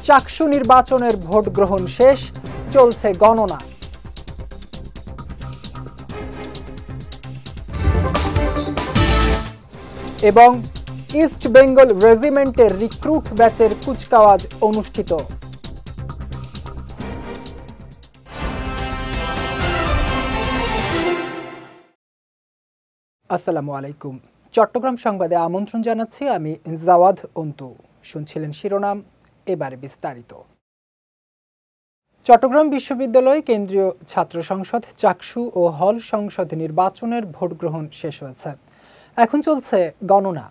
চাকসু নির্বাচনের ভোট গ্রহণ শেষ, চলছে গণনা। এবং ইস্ট বেঙ্গল রেজিমেন্টের রিক্রুট ব্যাচের কুচকাওয়াজ অনুষ্ঠিত। আসসালামু আলাইকুম। চট্টগ্রাম সংবাদে আমন্ত্রণ জানাচ্ছি আমি জাওয়াদ অন্তু। শুনছিলেন শিরোনাম, এবারে বিস্তারিত। চট্টগ্রাম বিশ্ববিদ্যালয় কেন্দ্রীয় ছাত্র সংসদ, চাকসু ও হল সংসদ নির্বাচনের ভোট গ্রহণ শেষ হয়েছে। এখন চলছে গণনা।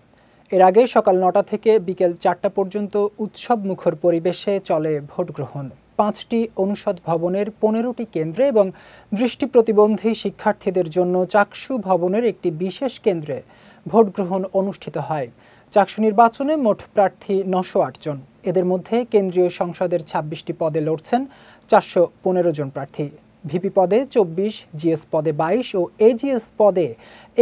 এর আগে সকাল ৯টা থেকে বিকেল ৪টা পর্যন্ত উৎসব মুখর পরিবেশে চলে ভোট গ্রহণ। ৫টি অনুষদ ভবনের ১৫টি কেন্দ্রে এবং দৃষ্টি প্রতিবন্ধী শিক্ষার্থীদের জন্য চাকসু ভবনের একটি বিশেষ কেন্দ্রে ভোট গ্রহণ অনুষ্ঠিত হয়। চাকসু নির্বাচনে মোট প্রার্থী ৯০৮ জন। এদের মধ্যে কেন্দ্রীয় সংসদের ২৬টি পদে লড়ছেন ৪১৫ জন প্রার্থী। ভিপি পদে ২৪, জিএস পদে ২২ ও এজিএস পদে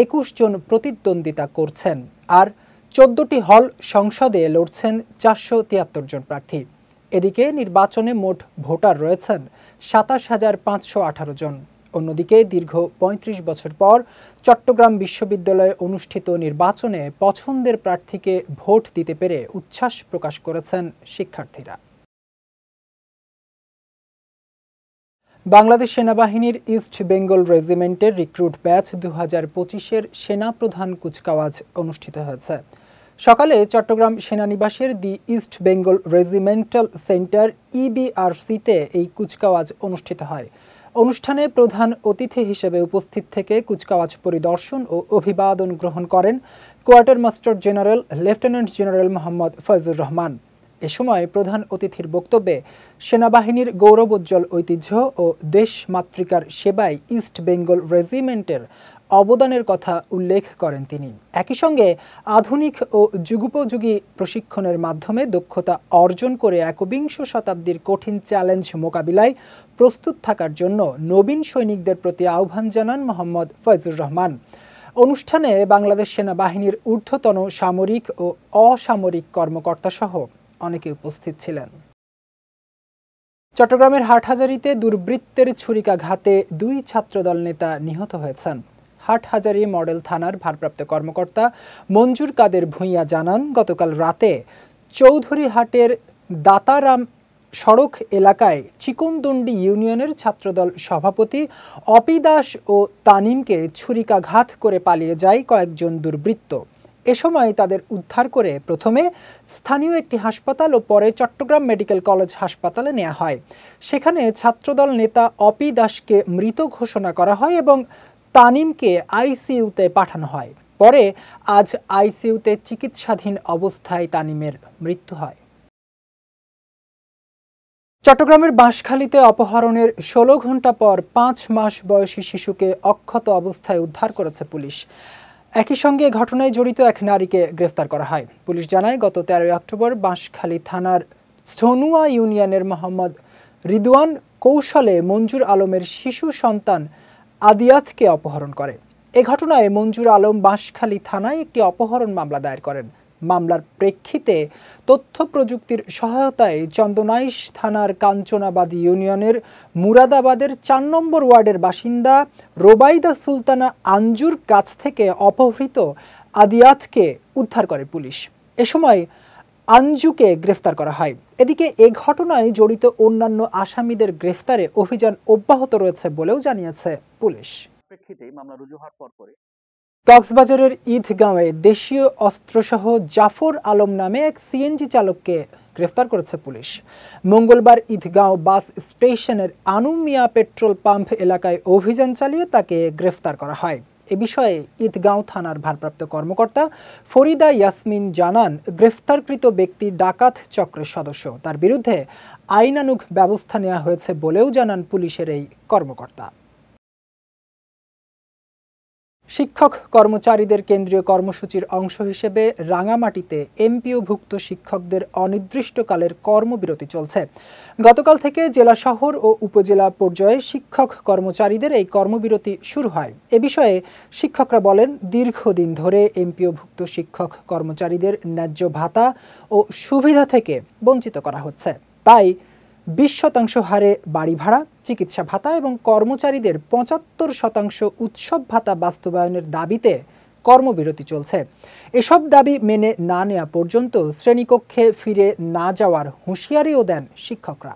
২১ জন প্রতিদ্বন্দ্বিতা করছেন। আর ১৪টি হল সংসদে লড়ছেন ৪৭৩ জন প্রার্থী। এদিকে নির্বাচনে মোট ভোটার রয়েছেন ২৭,৫১৮ জন। অন্যদিকে দীর্ঘ ৩৫ বছর পর চট্টগ্রাম বিশ্ববিদ্যালয়ে অনুষ্ঠিত নির্বাচনে পছন্দের প্রার্থীকে ভোট দিতে পেরে উচ্ছ্বাস প্রকাশ করেছেন শিক্ষার্থীরা। বাংলাদেশ সেনাবাহিনীর ইস্ট বেঙ্গল রেজিমেন্টের রিক্রুট ব্যাচ ২০২৫-এর সেনা প্রধান কুচকাওয়াজ অনুষ্ঠিত হয়েছে। সকালে চট্টগ্রাম সেনানিবাসের দি ইস্ট বেঙ্গল রেজিমেন্টাল সেন্টার ইবিআরসিতে এই কুচকাওয়াজ অনুষ্ঠিত হয়। অনুষ্ঠানে প্রধান অতিথি হিসেবে উপস্থিত থেকে কুচকাওয়াজ পরিদর্শন ও অভিবাদন গ্রহণ করেন quarter master general lieutenant general Mohammad Faizur Rahman. এ সময় প্রধান অতিথির বক্তব্যে সেনাবাহিনীর গৌরবোজ্জ্বল ঐতিহ্য ও দেশ মাতৃকার সেবায় ইস্ট বেঙ্গল রেজিমেন্টের অবদানের কথা উল্লেখ করেন তিনি। একই সঙ্গে আধুনিক ও যুগোপযোগী প্রশিক্ষণের মাধ্যমে দক্ষতা অর্জন করে একবিংশ শতাব্দীর কঠিন চ্যালেঞ্জ মোকাবিলায় প্রস্তুত থাকার জন্য নবীন সৈনিকদের প্রতি আহ্বান জানান মোহাম্মদ ফয়জুর রহমান। অনুষ্ঠানে বাংলাদেশ সেনাবাহিনীর ঊর্ধ্বতন সামরিক ও অসামরিক কর্মকর্তা সহ অনেকে উপস্থিত ছিলেন। চট্টগ্রামের হাটহাজারীতে দুর্বৃত্তের ছুরিকাঘাতে ২ ছাত্রদল নেতা নিহত হয়েছেন। হাটহাজারী মডেল থানার ভারপ্রাপ্ত কর্মকর্তা মঞ্জুর কাদের ভূঁইয়া জানান, গতকাল রাতে চৌধুরীহাটের দাতারাম সড়ক এলাকায় চিকনদণ্ডী ইউনিয়নের ছাত্রদল সভাপতি অপি দাস ও তানিমকে ছুরিকাঘাত করে পালিয়ে যায় কয়েকজন দুর্বৃত্ত। এ সময় তাদের উদ্ধার করে প্রথমে স্থানীয় একটি হাসপাতাল ও পরে চট্টগ্রাম মেডিকেল কলেজ হাসপাতালে নেওয়া হয়। সেখানে ছাত্রদল নেতা অপি দাসকে মৃত ঘোষণা করা হয় এবং তানিমকে আইসিইউতে পাঠানো হয়। পরে আজ আইসিইউতে চিকিৎসাধীন অবস্থায় তানিমের মৃত্যু হয়। চট্টগ্রামের বাঁশখালীতে অপহরণের ১৬ ঘণ্টা পর ৫ মাস বয়সী শিশুকে অক্ষত অবস্থায় উদ্ধার করেছে পুলিশ। একই সঙ্গে ঘটনায় জড়িত এক নারীকে গ্রেফতার করা হয়। পুলিশ জানায়, গত ১৩ অক্টোবর বাঁশখালী থানার ধনুয়া ইউনিয়নের মোহাম্মদ রিদওয়ান কৌশলে মঞ্জুর আলমের শিশু সন্তান আদিয়াতকে অপহরণ করে। এ ঘটনায় মঞ্জুর আলম বাঁশখালী থানায় একটি অপহরণ মামলা দায়ের করেন। মামলার প্রেক্ষিতে তথ্য প্রযুক্তির সহায়তায় চন্দনাইশ থানার কাঞ্চনাবাদ ইউনিয়নের মুরাদাবাদের ৪ নম্বর ওয়ার্ডের বাসিন্দা রোবাইদা সুলতানা আঞ্জুর কাছ থেকে অপহৃত আদিয়াতকে উদ্ধার করে পুলিশ। এ সময় আঞ্জুকে গ্রেফতার করা হয়। এদিকে এ ঘটনায় জড়িত অন্যান্য আসামিদের গ্রেফতারে অভিযান অব্যাহত রয়েছে বলেও জানিয়েছে পুলিশ। কক্সবাজারের ঈদগাঁওয়ে দেশীয় অস্ত্রসহ জাফর আলম নামে এক সিএনজি চালককে গ্রেফতার করেছে পুলিশ। মঙ্গলবার ঈদগাঁও বাস স্টেশনের আনুমিয়া পেট্রোল পাম্প এলাকায় অভিযান চালিয়ে তাকে গ্রেফতার করা হয়। এ বিষয়ে ঈদগাঁও থানার ভারপ্রাপ্ত কর্মকর্তা ফরিদা ইয়াসমিন জানান, গ্রেফতারকৃত ব্যক্তি ডাকাত চক্রের সদস্য। তার বিরুদ্ধে আইনানুগ ব্যবস্থা নেওয়া হয়েছে বলেও জানান পুলিশের এই কর্মকর্তা। শিক্ষক কর্মচারীদের কেন্দ্রীয় কর্মসূচির অংশ হিসেবে রাঙামাটিতে এমপিওভুক্ত শিক্ষকদের অনির্দিষ্টকালের কর্মবিরতি চলছে। গতকাল থেকে জেলা শহর ও উপজেলা পর্যায়ে শিক্ষক কর্মচারীদের এই কর্মবিরতি শুরু হয়। এ বিষয়ে শিক্ষকরা বলেন, দীর্ঘদিন ধরে এমপিওভুক্ত শিক্ষক কর্মচারীদের ন্যায্য ভাতা ও সুবিধা থেকে বঞ্চিত করা হচ্ছে। তাই 20% হারে বাড়ি ভাড়া, চিকিৎসা ভাতা এবং কর্মচারীদের 75% উৎসব ভাতা বাস্তবায়নের দাবিতে কর্মবিরতি চলছে। এসব দাবি মেনে না নেওয়া পর্যন্ত শ্রেণীকক্ষে ফিরে না যাওয়ার হুঁশিয়ারিও দেন শিক্ষকরা।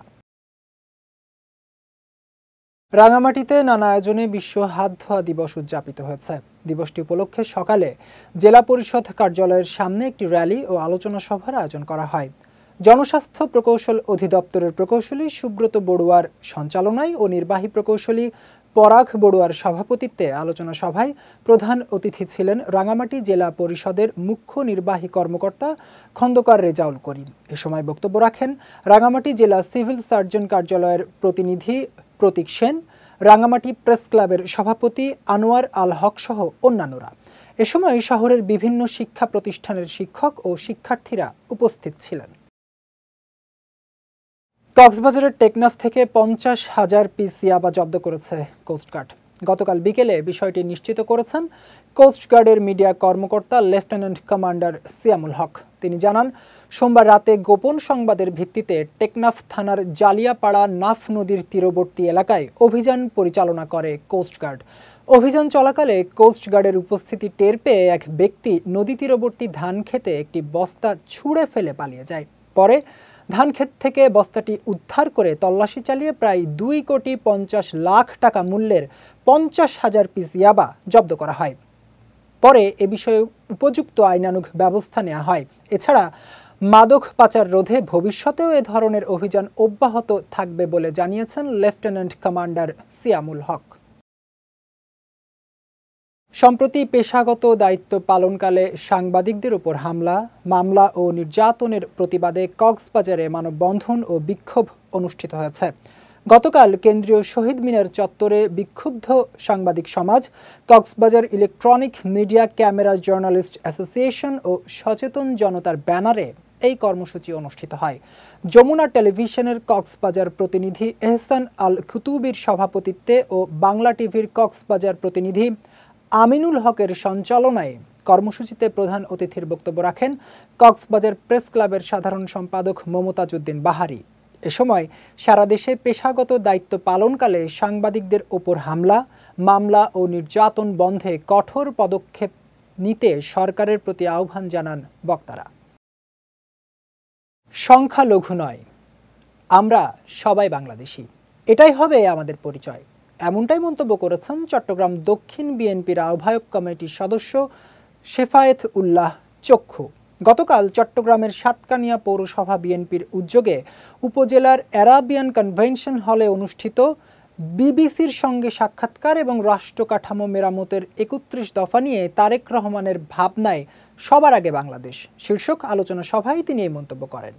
রাঙামাটিতে নানা আয়োজনে বিশ্ব হাত ধোয়া দিবস উদযাপিত হয়েছে। দিবসটি উপলক্ষে সকালে জেলা পরিষদ কার্যালয়ের সামনে একটি র্যালি ও আলোচনা সভার আয়োজন করা হয়। জনস্বাস্থ্য প্রকৌশল অধিদপ্তরের প্রকৌশলী সুব্রত বড়ুয়ার সঞ্চালনায় ও নির্বাহী প্রকৌশলী পরাগ বড়ুয়ার সভাপতিত্বে আলোচনা সভায় প্রধান অতিথি ছিলেন রাঙামাটি জেলা পরিষদের মুখ্য নির্বাহী কর্মকর্তা খন্দকার রেজাউল করিম। এ সময় বক্তব্য রাখেন রাঙামাটি জেলা সিভিল সার্জন কার্যালয়ের প্রতিনিধি প্রতীক সেন, রাঙামাটি প্রেস ক্লাবের সভাপতি আনোয়ার আল হক সহ অন্যান্যরা। এ সময় শহরের বিভিন্ন শিক্ষা প্রতিষ্ঠানের শিক্ষক ও শিক্ষার্থীরা উপস্থিত ছিলেন। কক্সবাজারের টেকনাফ থেকে 50,000 পিস ইয়াবা জব্দ করেছে কোস্টগার্ড। গতকাল বিকেলে বিষয়টি নিশ্চিত করেছেন কোস্টগার্ডের মিডিয়া কর্মকর্তা লেফটেন্যান্ট কমান্ডার সিয়ামুল হক। তিনি জানান, সোমবার রাতে গোপন সংবাদের ভিত্তিতে টেকনাফ থানার জালিয়াপাড়া নাফ নদীর তীরবর্তী এলাকায় অভিযান পরিচালনা করে কোস্টগার্ড। অভিযান চলাকালে কোস্টগার্ডের উপস্থিতি টের পেয়ে এক ব্যক্তি নদী তীরবর্তী ধান খেতে একটি বস্তা ছুঁড়ে ফেলে পালিয়ে যায়। পরে ধানক্ষেত থেকে বস্তাটি উদ্ধার করে তল্লাশি চালিয়ে প্রায় 2,50,00,000 টাকা মূল্যের 50,000 পিস ইয়াবা জব্দ করা হয়। পরে এ বিষয়ে উপযুক্ত আইনানুগ ব্যবস্থা নেওয়া হয়। এছাড়া মাদক পাচার রোধে ভবিষ্যতেও এ ধরনের অভিযান অব্যাহত থাকবে বলে জানিয়েছেন লেফটেন্যান্ট কমান্ডার সিয়ামুল হক। সম্প্রতি পেশাগত দায়িত্ব পালনকালে সাংবাদিকদের উপর হামলা, মামলা ও নির্যাতনের প্রতিবাদে কক্সবাজারে মানববন্ধন ও বিক্ষোভ অনুষ্ঠিত হয়েছে। গতকাল কেন্দ্রীয় শহীদ মিনার চত্বরে বিক্ষুব্ধ সাংবাদিক সমাজ, Cox's Bazar electronic media camera journalist association ও সচেতন জনতার ব্যানারে এই কর্মসূচি অনুষ্ঠিত হয়। যমুনা টেলিভিশনের কক্সবাজার প্রতিনিধি এহসান আল খুতুবির সভাপতিত্বে ও বাংলা টিভির কক্সবাজার প্রতিনিধি আমিনুল হকের সঞ্চালনায় কর্মসূচিতে প্রধান অতিথির বক্তব্য রাখেন কক্সবাজার প্রেস ক্লাবের সাধারণ সম্পাদক মমতাজ উদ্দিন বাহারি। এ সময় সারা দেশে পেশাগত দায়িত্ব পালনকালে সাংবাদিকদের ওপর হামলা, মামলা ও নির্যাতন বন্ধে কঠোর পদক্ষেপ নিতে সরকারের প্রতি আহ্বান জানান বক্তারা। সংখ্যালঘু নয়, আমরা সবাই বাংলাদেশি, এটাই হবে আমাদের পরিচয়, এমনটাই মন্তব্য করেছেন চট্টগ্রাম দক্ষিণ বিএনপির আহ্বায়ক কমিটির সদস্য শেফায়েত উল্লাহ চক্ষু। গতকাল চট্টগ্রামের সাতকানিয়া পৌরসভা বিএনপির উদ্যোগে উপজেলার অ্যারাবিয়ান কনভেনশন হলে অনুষ্ঠিত বিবিসির সঙ্গে সাক্ষাৎকার এবং রাষ্ট্র কাঠামো মেরামতের 31 দফা নিয়ে তারেক রহমানের ভাবনায় সবার আগে বাংলাদেশ শীর্ষক আলোচনা সভায় তিনি এই মন্তব্য করেন।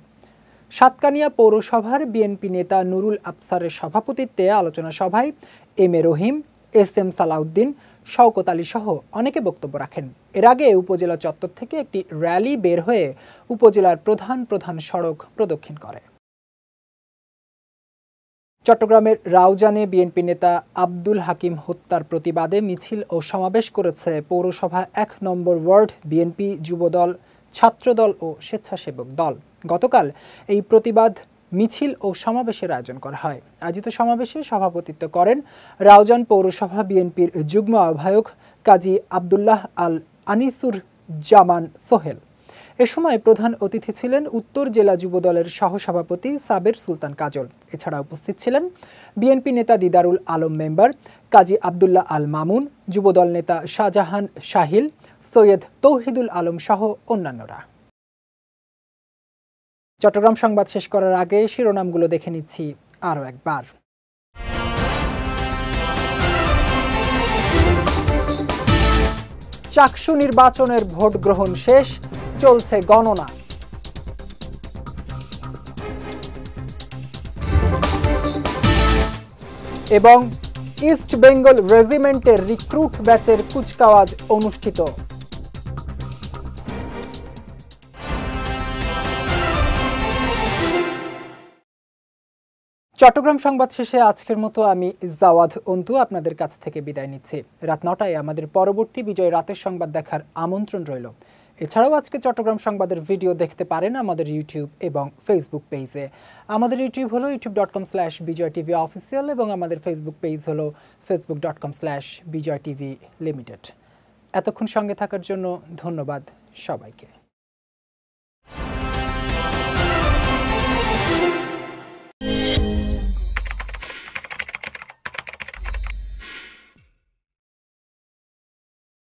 সাতকানিয়া পৌরসভার বিএনপি নেতা নুরুল আফসারের সভাপতিত্বে আলোচনা সভায় M A Rahim, S M Salauddin, Shawkat Ali সহ অনেকে বক্তব্য রাখেন। এর আগে উপজেলা চত্বর থেকে একটি র্যালি বের হয়ে উপজেলার প্রধান সড়ক প্রদক্ষিণ করে। চট্টগ্রামের রাউজানে বিএনপি নেতা আব্দুল হাকিম হত্যার প্রতিবাদে মিছিল ও সমাবেশ করেছে পৌরসভা 1 নম্বর ওয়ার্ড বিএনপি, যুবদল, ছাত্রদল ও স্বেচ্ছাসেবক দল। গতকাল এই প্রতিবাদ মিছিল ও সমাবেশের আয়োজন করা হয়। আয়োজিত সমাবেশে সভাপতিত্ব করেন রাউজান পৌরসভা বিএনপির যুগ্ম আহ্বায়ক কাজী আব্দুল্লাহ আল আনিসুর জামান সোহেল। এ সময় প্রধান অতিথি ছিলেন উত্তর জেলা যুবদলের সহসভাপতি সাবের সুলতান কাজল। এছাড়া উপস্থিত ছিলেন বিএনপি নেতা দিদারুল আলম মেম্বার, কাজী আব্দুল্লাহ আল মামুন, যুবদল নেতা শাহজাহান শাহিল, সৈয়দ তৌহিদুল আলম সহ অন্যান্যরা। চট্টগ্রাম সংবাদ শেষ করার আগে শিরোনামগুলো দেখে নিচ্ছি আরও একবার। চাকসু নির্বাচনের ভোট গ্রহণ শেষ, চলছে গণনা। এবং ইস্ট বেঙ্গল রেজিমেন্টের রিক্রুট ব্যাচের কুচকাওয়াজ অনুষ্ঠিত। চট্টগ্রাম সংবাদ শেষে আজকের মতো আমি জাওয়াদ অন্তু আপনাদের কাছ থেকে বিদায় নিচ্ছি। রাত 9টায় আমাদের পরবর্তী বিজয় রাতের সংবাদ দেখার আমন্ত্রণ রইল। এছাড়াও আজকে চট্টগ্রাম সংবাদের ভিডিও দেখতে পারেন আমাদের ইউটিউব এবং ফেসবুক পেজে। আমাদের ইউটিউব হলো youtube.com/BJTV অফিসিয়াল এবং আমাদের ফেসবুক পেজ হলো facebook.com/BJTV লিমিটেড। এতক্ষণ সঙ্গে থাকার জন্য ধন্যবাদ সবাইকে।